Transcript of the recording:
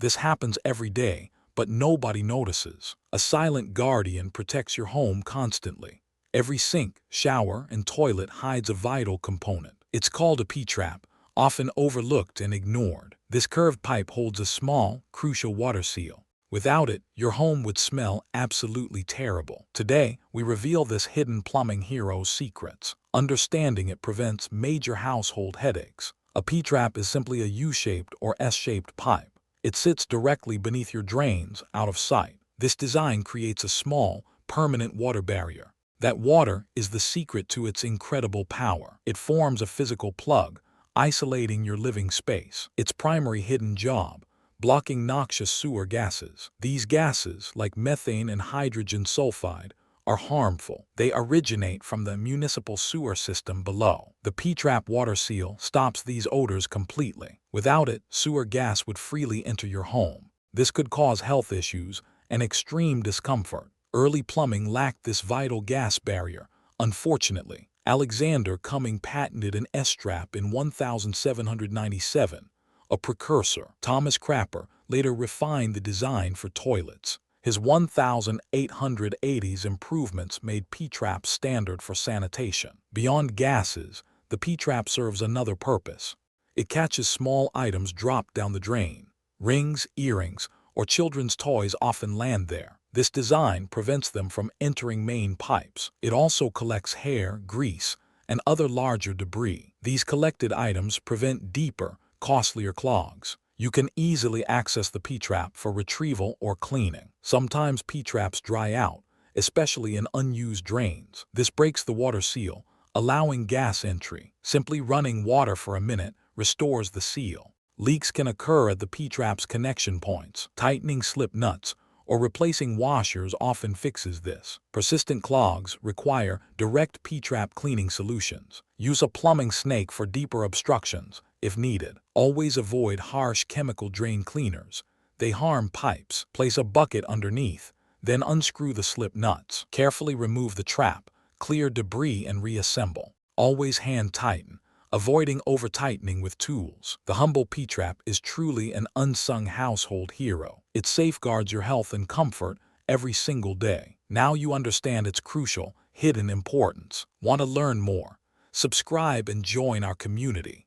This happens every day, but nobody notices. A silent guardian protects your home constantly. Every sink, shower, and toilet hides a vital component. It's called a P-trap, often overlooked and ignored. This curved pipe holds a small, crucial water seal. Without it, your home would smell absolutely terrible. Today, we reveal this hidden plumbing hero's secrets. Understanding it prevents major household headaches. A P-trap is simply a U-shaped or S-shaped pipe. It sits directly beneath your drains, out of sight. This design creates a small, permanent water barrier. That water is the secret to its incredible power. It forms a physical plug, isolating your living space. Its primary hidden job: blocking noxious sewer gases. These gases, like methane and hydrogen sulfide, are harmful. They originate from the municipal sewer system below. The P-trap water seal stops these odors completely. Without it, sewer gas would freely enter your home. This could cause health issues and extreme discomfort. Early plumbing lacked this vital gas barrier. Unfortunately, Alexander Cumming patented an S-trap in 1797, a precursor. Thomas Crapper later refined the design for toilets. His 1880s improvements made P-traps standard for sanitation. Beyond gases, the P-trap serves another purpose. It catches small items dropped down the drain. Rings, earrings, or children's toys often land there. This design prevents them from entering main pipes. It also collects hair, grease, and other larger debris. These collected items prevent deeper, costlier clogs. You can easily access the P-trap for retrieval or cleaning. Sometimes P-traps dry out, especially in unused drains. This breaks the water seal, allowing gas entry. Simply running water for a minute restores the seal. Leaks can occur at the P-trap's connection points. Tightening slip nuts or replacing washers often fixes this. Persistent clogs require direct P-trap cleaning solutions. Use a plumbing snake for deeper obstructions if needed. Always avoid harsh chemical drain cleaners. They harm pipes. Place a bucket underneath, then unscrew the slip nuts. Carefully remove the trap, clear debris, and reassemble. Always hand tighten, avoiding over-tightening with tools. The humble P-trap is truly an unsung household hero. It safeguards your health and comfort every single day. Now you understand its crucial, hidden importance. Want to learn more? Subscribe and join our community.